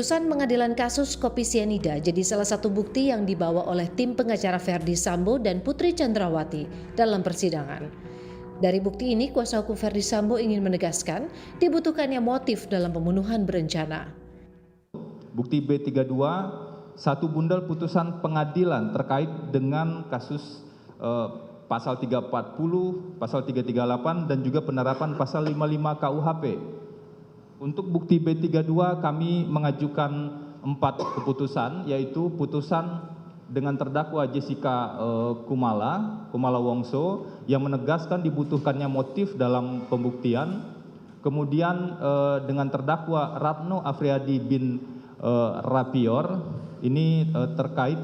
Putusan pengadilan kasus kopi sianida jadi salah satu bukti yang dibawa oleh tim pengacara Verdi Sambo dan Putri Chandrawati dalam persidangan. Dari bukti ini, kuasa hukum Verdi Sambo ingin menegaskan dibutuhkannya motif dalam pembunuhan berencana. Bukti B32, satu bundel putusan pengadilan terkait dengan kasus pasal 340, pasal 338, dan juga penerapan pasal 55 KUHP. Untuk bukti B32 kami mengajukan 4 keputusan, yaitu putusan dengan terdakwa Jessica Kumala Wongso yang menegaskan dibutuhkannya motif dalam pembuktian. Kemudian dengan terdakwa Ratno Afriyadi bin Rapior ini terkait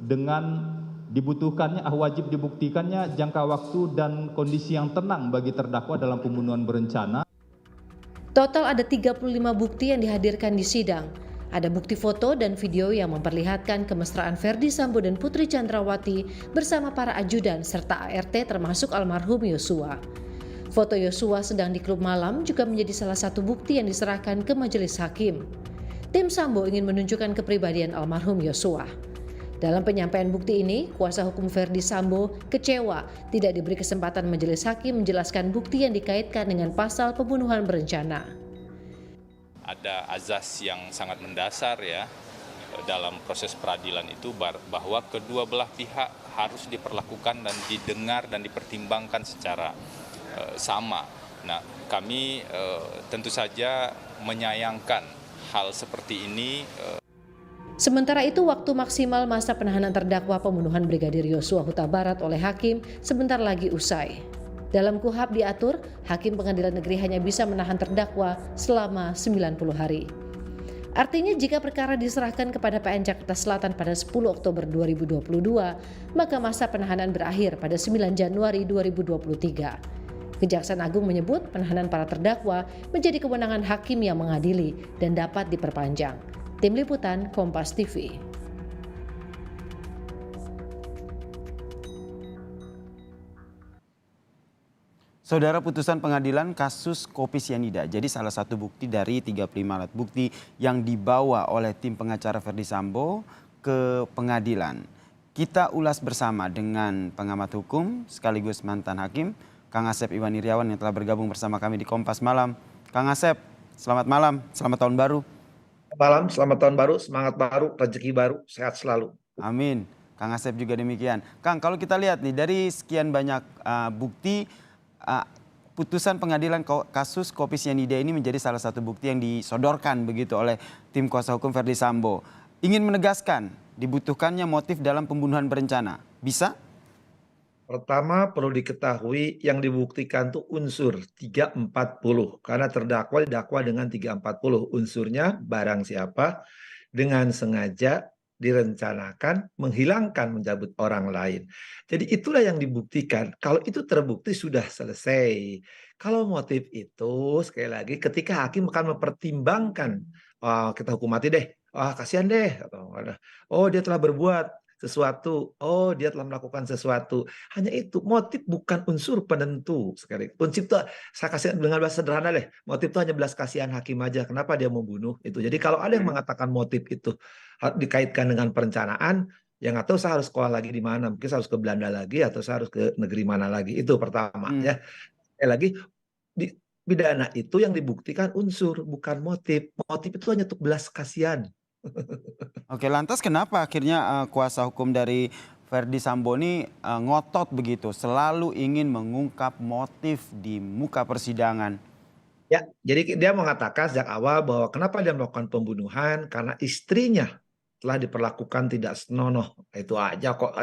dengan dibutuhkannya wajib dibuktikannya jangka waktu dan kondisi yang tenang bagi terdakwa dalam pembunuhan berencana. Total ada 35 bukti yang dihadirkan di sidang. Ada bukti foto dan video yang memperlihatkan kemesraan Verdi Sambo dan Putri Chandrawati bersama para ajudan serta ART termasuk almarhum Yosua. Foto Yosua sedang di klub malam juga menjadi salah satu bukti yang diserahkan ke majelis hakim. Tim Sambo ingin menunjukkan kepribadian almarhum Yosua. Dalam penyampaian bukti ini, kuasa hukum Verdi Sambo kecewa tidak diberi kesempatan majelis hakim menjelaskan bukti yang dikaitkan dengan pasal pembunuhan berencana. Ada azas yang sangat mendasar ya dalam proses peradilan itu bahwa kedua belah pihak harus diperlakukan dan didengar dan dipertimbangkan secara sama. Nah, kami tentu saja menyayangkan hal seperti ini. Sementara itu, waktu maksimal masa penahanan terdakwa pembunuhan Brigadir Yosua Huta Barat oleh hakim sebentar lagi usai. Dalam KUHP diatur, hakim pengadilan negeri hanya bisa menahan terdakwa selama 90 hari. Artinya jika perkara diserahkan kepada PN Jakarta Selatan pada 10 Oktober 2022, maka masa penahanan berakhir pada 9 Januari 2023. Kejaksaan Agung menyebut penahanan para terdakwa menjadi kewenangan hakim yang mengadili dan dapat diperpanjang. Tim Liputan Kompas TV. Saudara, putusan pengadilan kasus kopi sianida jadi salah satu bukti dari 35 alat bukti yang dibawa oleh tim pengacara Verdi Sambo ke pengadilan. Kita ulas bersama dengan pengamat hukum sekaligus mantan hakim, Kang Asep Iwan Iriawan yang telah bergabung bersama kami di Kompas Malam. Kang Asep, selamat malam, selamat tahun baru. Malam, selamat tahun baru, semangat baru, rezeki baru, sehat selalu. Amin. Kang Asep juga demikian. Kang, kalau kita lihat nih dari sekian banyak bukti, putusan pengadilan kasus kopi sianida ini menjadi salah satu bukti yang disodorkan begitu oleh tim kuasa hukum Verdi Sambo. Ingin menegaskan dibutuhkannya motif dalam pembunuhan berencana. Bisa? Pertama perlu diketahui yang dibuktikan tuh unsur 340 karena terdakwa didakwa dengan 340 unsurnya barang siapa dengan sengaja direncanakan menghilangkan mencabut orang lain. Jadi itulah yang dibuktikan. Kalau itu terbukti sudah selesai. Kalau motif itu sekali lagi ketika hakim akan mempertimbangkan kita hukum mati deh. Kasihan deh atau oh dia telah berbuat sesuatu, oh dia telah melakukan sesuatu. Hanya itu, motif bukan unsur penentu. Sekali, prinsip itu saya kasih dengan bahasa sederhana deh. Motif itu hanya belas kasihan hakim aja. Kenapa dia membunuh itu? Jadi kalau ada yang mengatakan motif itu dikaitkan dengan perencanaan, yang nggak tahu saya harus sekolah lagi di mana. Mungkin saya harus ke Belanda lagi atau saya harus ke negeri mana lagi. Itu pertama ya. Sekali lagi di pidana itu yang dibuktikan unsur bukan motif. Motif itu hanya untuk belas kasihan. Oke, lantas kenapa akhirnya kuasa hukum dari Verdi Sambo ini ngotot begitu, selalu ingin mengungkap motif di muka persidangan? Ya, jadi dia mengatakan sejak awal bahwa kenapa dia melakukan pembunuhan karena istrinya telah diperlakukan tidak senonoh. Itu aja kok.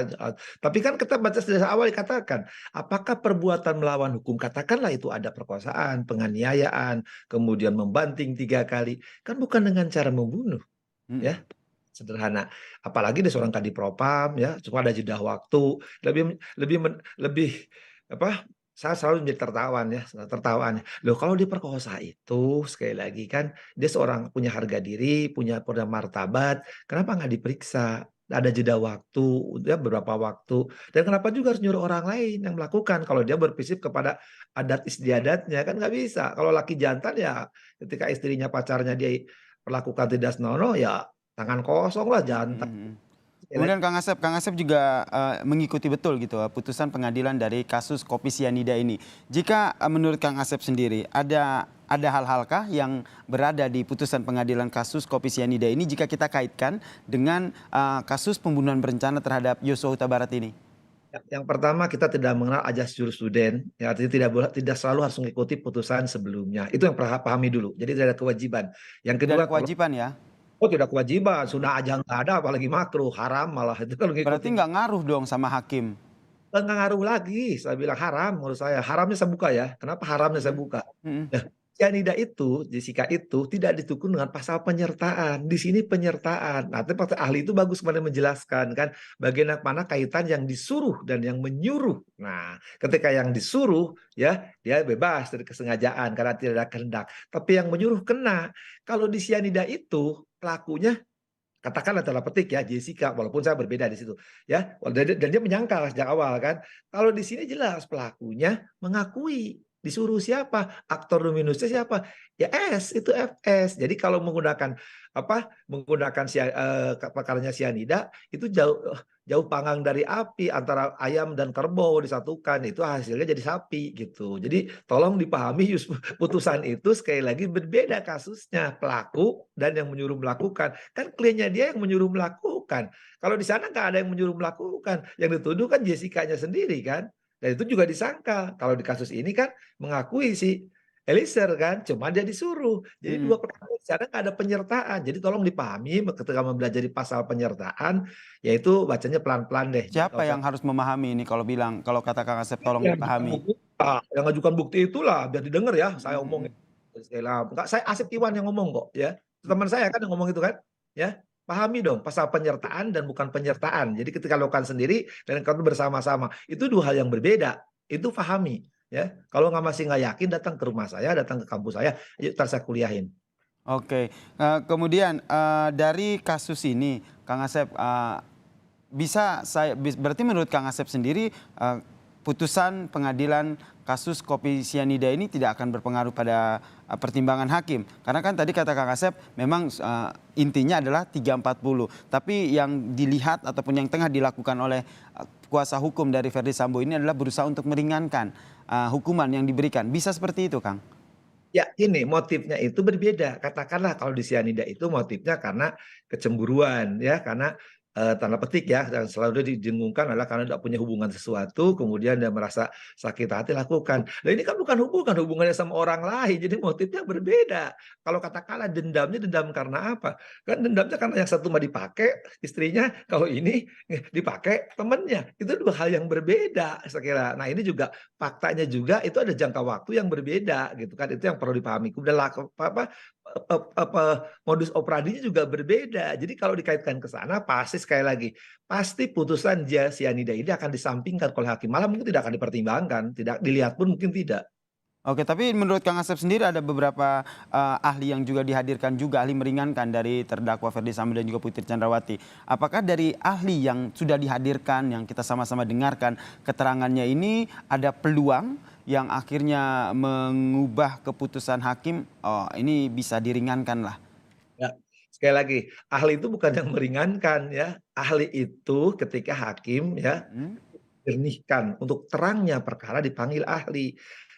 Tapi kan kita baca dari awal dikatakan, apakah perbuatan melawan hukum? Katakanlah itu ada perkosaan, penganiayaan, kemudian membanting 3 kali. Kan bukan dengan cara membunuh. Ya, sederhana. Apalagi dia seorang kadipropam ya, cuma ada jeda waktu, lebih apa? Saya selalu menjadi tertawaan. Loh kalau diperkosa itu sekali lagi kan dia seorang punya harga diri, punya martabat, kenapa nggak diperiksa? Ada jeda waktu, dia beberapa waktu. Dan kenapa juga harus nyuruh orang lain yang melakukan? Kalau dia berprinsip kepada adat istiadatnya kan nggak bisa. Kalau laki jantan ya ketika istrinya pacarnya dia perlakukan tidak senonoh, ya tangan kosong lah, jangan. Kemudian Kang Asep juga mengikuti betul gitu putusan pengadilan dari kasus kopi sianida ini. Jika menurut Kang Asep sendiri ada hal-halkah yang berada di putusan pengadilan kasus kopi sianida ini jika kita kaitkan dengan kasus pembunuhan berencana terhadap Yosua Huta Barat ini? Yang pertama, kita tidak mengenal ajas jurispruden, ya, artinya tidak selalu harus mengikuti putusan sebelumnya. Itu yang pahami dulu. Jadi tidak ada kewajiban. Yang Tidak kedua, ada kewajiban ya? oh tidak kewajiban, sudah aja nggak ada, apalagi makruh, haram malah itu kalau Berarti ngikutin. nggak ngaruh dong sama hakim? Nggak ngaruh lagi, saya bilang haram menurut saya. Haramnya saya buka ya. Kenapa haramnya saya buka? Mm-mm. Nah, cyanida itu, Jessica itu tidak ditukun dengan pasal penyertaan. Di sini penyertaan. Nah, tapi ahli itu bagus kemarin menjelaskan kan bagian mana kaitan yang disuruh dan yang menyuruh. Nah, ketika yang disuruh ya dia bebas dari kesengajaan karena tidak ada kehendak. Tapi yang menyuruh kena. Kalau di cyanida itu pelakunya katakanlah dalam petik ya Jessica, walaupun saya berbeda di situ ya, dan dia menyangkal sejak awal kan. Kalau di sini jelas pelakunya mengakui. Disuruh siapa? Aktor dominusnya siapa? Ya S, itu FS. Jadi kalau menggunakan perkaranya sianida itu jauh panggang dari api, antara ayam dan kerbau disatukan, itu hasilnya jadi sapi gitu. Jadi tolong dipahami putusan itu sekali lagi berbeda kasusnya, pelaku dan yang menyuruh melakukan. Kan kliennya dia yang menyuruh melakukan. Kalau di sana nggak ada yang menyuruh melakukan, yang dituduh kan Jessica-nya sendiri kan. Dan itu juga disangkal. Kalau di kasus ini kan mengakui si Eliezer kan, cuma dia disuruh. Jadi dua perkara di sana nggak ada penyertaan. Jadi tolong dipahami ketika mempelajari pasal penyertaan, yaitu bacanya pelan-pelan deh. Siapa yang harus memahami ini kalau kata Kang Asep tolong dipahami? Yang ngajukan bukti itulah biar didengar ya, saya omongin. Enggak, saya Asep Iwan yang ngomong kok ya. Teman saya kan yang ngomong itu kan, ya. Pahami dong pasal penyertaan dan bukan penyertaan. Jadi ketika lakukan sendiri dan kalau bersama-sama, itu dua hal yang berbeda. Itu pahami ya. Kalau masih nggak yakin, datang ke rumah saya, datang ke kampus saya, yuk ntar saya kuliahin. Oke, kemudian dari kasus ini Kang Asep berarti menurut Kang Asep sendiri putusan pengadilan kasus kopi sianida ini tidak akan berpengaruh pada pertimbangan hakim. Karena kan tadi kata Kang Asep memang intinya adalah 340. Tapi yang dilihat ataupun yang tengah dilakukan oleh kuasa hukum dari Verdi Sambo ini adalah berusaha untuk meringankan hukuman yang diberikan. Bisa seperti itu, Kang? Ya ini motifnya itu berbeda. Katakanlah kalau di sianida itu motifnya karena kecemburuan ya, karena tanda petik ya, yang selalu didengungkan adalah karena tidak punya hubungan sesuatu, kemudian dia merasa sakit hati lakukan. Nah ini kan bukan hubungannya sama orang lain, jadi motifnya berbeda. Kalau katakanlah dendamnya dendam karena apa? Kan dendamnya karena yang satu mah dipakai istrinya, kalau ini dipakai temannya. Itu dua hal yang berbeda saya kira. Nah ini juga faktanya juga itu ada jangka waktu yang berbeda gitu kan. Itu yang perlu dipahami. Kemudian modus operandinya juga berbeda. Jadi kalau dikaitkan ke sana pasti sekali lagi pasti putusan sianida ini akan disampingkan oleh hakim, malah mungkin tidak akan dipertimbangkan, tidak dilihat pun mungkin tidak. Oke, tapi menurut Kang Asep sendiri ada beberapa ahli yang juga dihadirkan juga, ahli meringankan dari terdakwa Verdi Sambo dan juga Putri Candrawati. Apakah dari ahli yang sudah dihadirkan, yang kita sama-sama dengarkan keterangannya ini ada peluang yang akhirnya mengubah keputusan hakim, oh ini bisa diringankan lah? Ya, sekali lagi, ahli itu bukan yang meringankan ya. Ahli itu ketika hakim ya jernihkan untuk terangnya perkara dipanggil ahli.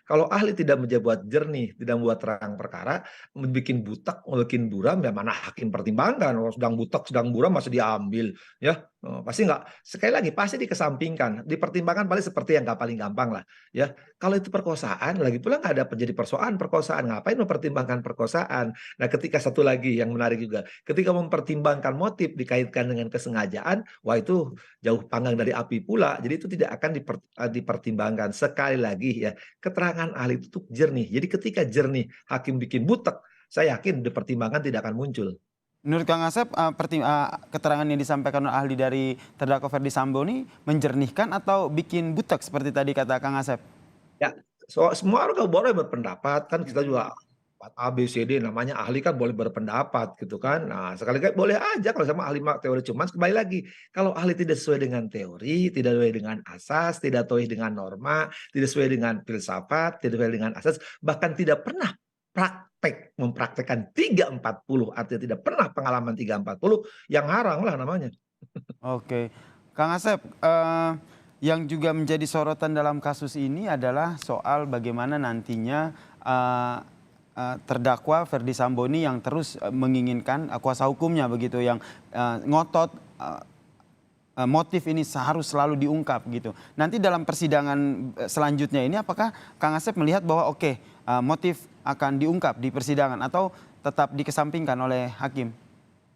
Kalau ahli tidak menjadi jernih, tidak membuat terang perkara, bikin butak, bikin buram, ya mana hakim pertimbangkan. Kalau sedang butak, sedang buram masih diambil, ya pasti nggak. Sekali lagi pasti dikesampingkan, dipertimbangkan paling seperti yang nggak paling gampang lah, ya. Kalau itu perkosaan, lagi pula nggak ada terjadi perkosaan, ngapain mempertimbangkan perkosaan? Nah, ketika satu lagi yang menarik juga, ketika mempertimbangkan motif dikaitkan dengan kesengajaan, wah itu jauh panggang dari api pula. Jadi itu tidak akan dipertimbangkan. Sekali lagi ya, keterangan ahli itu jernih. Jadi ketika jernih hakim bikin butek, saya yakin dipertimbangkan tidak akan muncul. Menurut Kang Asep, keterangan yang disampaikan oleh ahli dari terdakwa Verdi Sambo ini menjernihkan atau bikin butek seperti tadi kata Kang Asep? Ya, semua orang boleh berpendapat, kan kita juga A, B, C, D, namanya ahli kan boleh berpendapat gitu kan. Nah, sekali-kali boleh aja kalau sama ahli teori, cuman kembali lagi, kalau ahli tidak sesuai dengan teori, tidak sesuai dengan asas, tidak sesuai dengan norma, tidak sesuai dengan filsafat, tidak sesuai dengan asas, bahkan tidak pernah mempraktekkan 340, artinya tidak pernah pengalaman 340, yang ngarang lah namanya. Oke, Kang Asep, yang juga menjadi sorotan dalam kasus ini adalah soal bagaimana nantinya terdakwa Ferdy Sambo ini yang terus menginginkan kuasa hukumnya begitu, yang ngotot motif ini harus selalu diungkap gitu. Nanti dalam persidangan selanjutnya ini apakah Kang Asep melihat bahwa oke, motif akan diungkap di persidangan atau tetap dikesampingkan oleh hakim?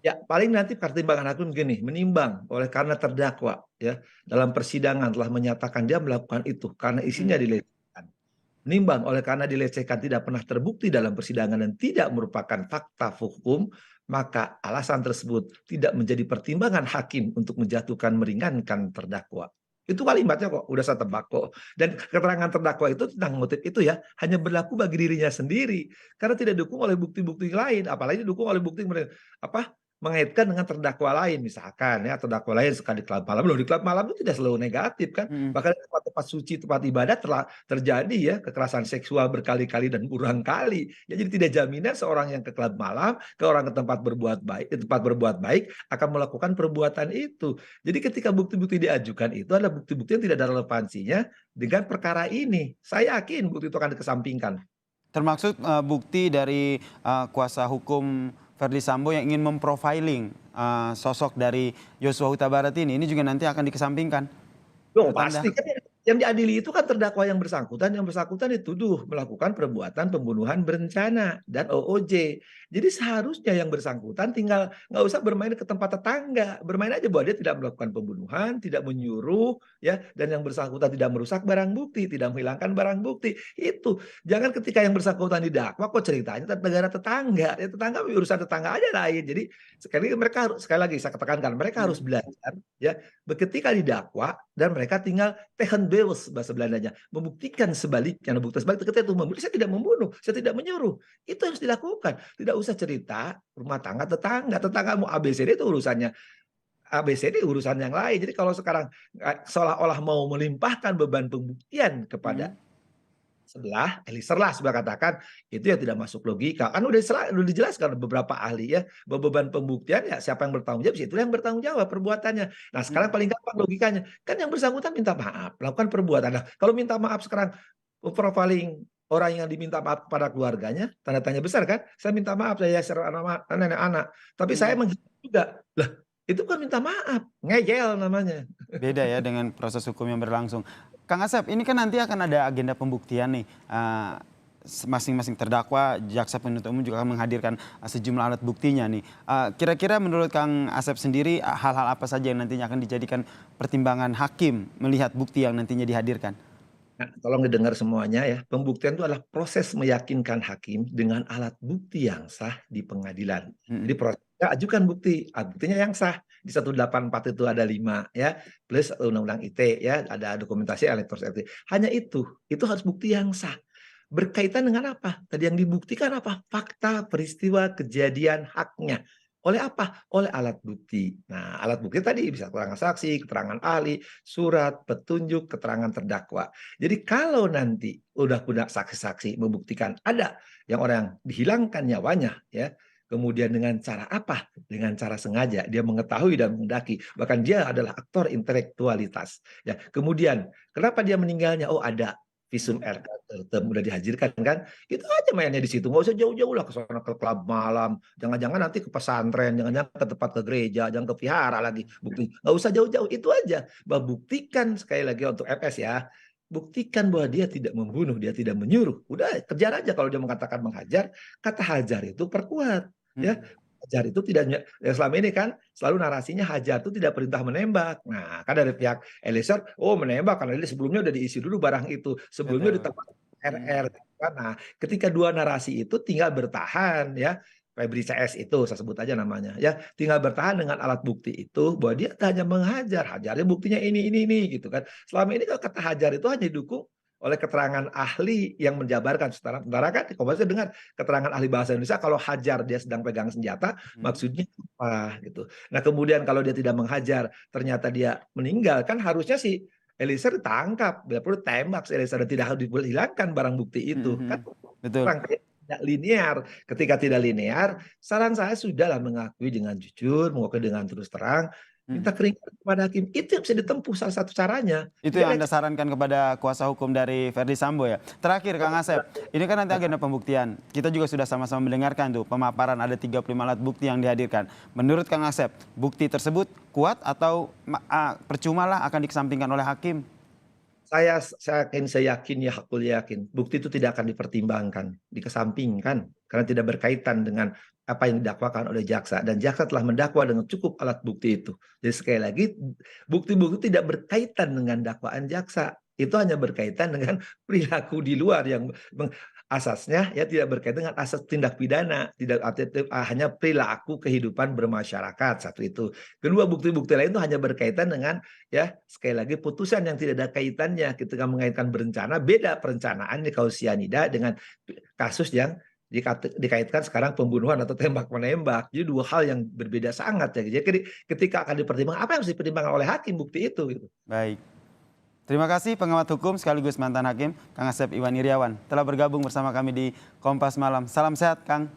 Ya, paling nanti pertimbangan hakim gini, menimbang oleh karena terdakwa ya dalam persidangan telah menyatakan dia melakukan itu karena isinya dilecehkan. Menimbang oleh karena dilecehkan tidak pernah terbukti dalam persidangan dan tidak merupakan fakta hukum, maka alasan tersebut tidak menjadi pertimbangan hakim untuk menjatuhkan meringankan terdakwa. Itu kalimatnya kok, udah saya tebak kok. Dan keterangan terdakwa itu tentang motif itu ya hanya berlaku bagi dirinya sendiri karena tidak didukung oleh bukti-bukti lain, apalagi didukung oleh bukti mengaitkan dengan terdakwa lain, misalkan ya terdakwa lain suka di klub malam. Loh, di klub malam itu tidak selalu negatif kan, bahkan di tempat-tempat suci, tempat ibadah telah terjadi ya kekerasan seksual berkali-kali dan berulang kali ya. Jadi tidak jaminan seorang yang ke klub malam, ke orang ke tempat berbuat baik akan melakukan perbuatan itu. Jadi ketika bukti-bukti diajukan itu adalah bukti-bukti yang tidak ada relevansinya dengan perkara ini, saya yakin bukti itu akan dikesampingkan. Termasuk bukti dari kuasa hukum Ferdy Sambo yang ingin memprofiling sosok dari Yosua Huta Barat ini juga nanti akan dikesampingkan. Loh, Menurut Anda? pasti kan yang diadili itu kan terdakwa yang bersangkutan dituduh melakukan perbuatan pembunuhan berencana dan OOJ. Jadi seharusnya yang bersangkutan tinggal nggak usah bermain ke tempat tetangga, bermain aja bahwa dia tidak melakukan pembunuhan, tidak menyuruh, ya, dan yang bersangkutan tidak merusak barang bukti, tidak menghilangkan barang bukti. Itu jangan ketika yang bersangkutan didakwa kok ceritanya negara tetangga, ya tetangga urusan tetangga aja lain. Jadi sekali lagi saya katakan mereka harus belajar, ya, ketika didakwa dan mereka tinggal tegen bewijs bahasa Belandanya, membuktikan sebaliknya. Bukti sebalik ketika itu membunuh, saya tidak membunuh, saya tidak menyuruh. Itu harus dilakukan. Tidak usah cerita rumah tangga tetangga mau ABCD itu urusannya ABCD, urusan yang lain. Jadi kalau sekarang seolah-olah mau melimpahkan beban pembuktian kepada sebelah, Eliezer lah sebelah katakan, itu ya tidak masuk logika. Kan udah dijelaskan beberapa ahli ya, bahwa beban pembuktian ya siapa yang bertanggung jawab, itu yang bertanggung jawab perbuatannya. Nah sekarang paling gampang logikanya, kan yang bersangkutan minta maaf, melakukan perbuatan. Nah kalau minta maaf sekarang, profiling orang yang diminta maaf kepada keluarganya, tanda tanya besar kan, saya minta maaf, saya nenek-anak, tapi saya menghina juga. Lah, itu kan minta maaf, ngeyel namanya. Beda ya dengan proses hukum yang berlangsung. Kang Asep, ini kan nanti akan ada agenda pembuktian nih. Masing-masing terdakwa, jaksa penuntut umum juga akan menghadirkan sejumlah alat buktinya nih. Kira-kira menurut Kang Asep sendiri hal-hal apa saja yang nantinya akan dijadikan pertimbangan hakim melihat bukti yang nantinya dihadirkan? Nah, tolong didengar semuanya ya. Pembuktian itu adalah proses meyakinkan hakim dengan alat bukti yang sah di pengadilan. Jadi prosesnya ajukan bukti, buktinya yang sah. Di 184 itu ada 5 ya, plus Undang-Undang ITE ya, ada dokumentasi elektronik. Hanya itu harus bukti yang sah. Berkaitan dengan apa? Tadi yang dibuktikan apa? Fakta, peristiwa, kejadian, haknya. Oleh apa? Oleh alat bukti. Nah, alat bukti tadi bisa keterangan saksi, keterangan ahli, surat, petunjuk, keterangan terdakwa. Jadi kalau nanti udah punya saksi-saksi membuktikan ada yang orang dihilangkan nyawanya, ya, kemudian dengan cara apa? Dengan cara sengaja, dia mengetahui dan menghendaki. Bahkan dia adalah aktor intelektualitas. Ya, kemudian kenapa dia meninggalnya? Oh, ada visum udah dihadirkan kan, itu aja mainnya di situ, nggak usah jauh-jauh lah ke sana ke klub malam, jangan-jangan nanti ke pesantren, jangan-jangan ke tempat ke gereja, jangan ke vihara lagi, bukti nggak usah jauh-jauh, itu aja, bahwa buktikan sekali lagi untuk FS ya, buktikan bahwa dia tidak membunuh, dia tidak menyuruh, udah kejar aja. Kalau dia mengatakan menghajar, kata hajar itu perkuat ya. Hajar itu tidak, yang selama ini kan selalu narasinya hajar itu tidak perintah menembak. Nah, kan dari pihak Eliezer, oh menembak karena dia sebelumnya udah diisi dulu barang itu, sebelumnya di tempat RR. Nah, ketika dua narasi itu tinggal bertahan ya, Febri CS itu saya sebut aja namanya ya, tinggal bertahan dengan alat bukti itu bahwa dia hanya menghajar, hajarnya buktinya ini gitu kan. Selama ini kalau kata hajar itu hanya didukung oleh keterangan ahli yang menjabarkan. Sementara kan saya dengar keterangan ahli bahasa Indonesia kalau hajar dia sedang pegang senjata, maksudnya apa gitu. Nah kemudian kalau dia tidak menghajar, ternyata dia meninggal, kan harusnya si Eliezer ditangkap, bila perlu tembak si Eliezer dan tidak harus dihilangkan barang bukti itu. Kan Betul. tidak linear. Ketika tidak linear, saran saya sudahlah mengakui dengan jujur, mengakui dengan terus terang, minta keringanan kepada hakim. Itu yang bisa ditempuh salah satu caranya. Itu Tidak yang ada Anda sarankan kepada kuasa hukum dari Verdi Sambo ya. Terakhir Kang Asep, ini kan nanti agenda pembuktian. Kita juga sudah sama-sama mendengarkan tuh pemaparan ada 35 alat bukti yang dihadirkan. Menurut Kang Asep, bukti tersebut kuat atau percuma lah akan dikesampingkan oleh hakim? Saya yakin ya, hakul yakin bukti itu tidak akan dipertimbangkan, dikesampingkan karena tidak berkaitan dengan apa yang didakwakan oleh jaksa, dan jaksa telah mendakwa dengan cukup alat bukti itu. Jadi sekali lagi, bukti-bukti tidak berkaitan dengan dakwaan jaksa, itu hanya berkaitan dengan perilaku di luar yang asasnya ya tidak berkaitan dengan asas tindak pidana, tidak hanya perilaku kehidupan bermasyarakat. Satu itu. Kedua, bukti-bukti lain itu hanya berkaitan dengan ya sekali lagi putusan yang tidak ada kaitannya. Ketika mengaitkan berencana, beda perencanaan di kasus cyanida dengan kasus yang dikaitkan sekarang pembunuhan atau tembak menembak. Jadi dua hal yang berbeda sangat ya. Jadi ketika akan dipertimbangkan, apa yang harus dipertimbangkan oleh hakim bukti itu gitu. Baik. Terima kasih pengamat hukum sekaligus mantan hakim Kang Asep Iwan Iriawan telah bergabung bersama kami di Kompas Malam. Salam sehat Kang.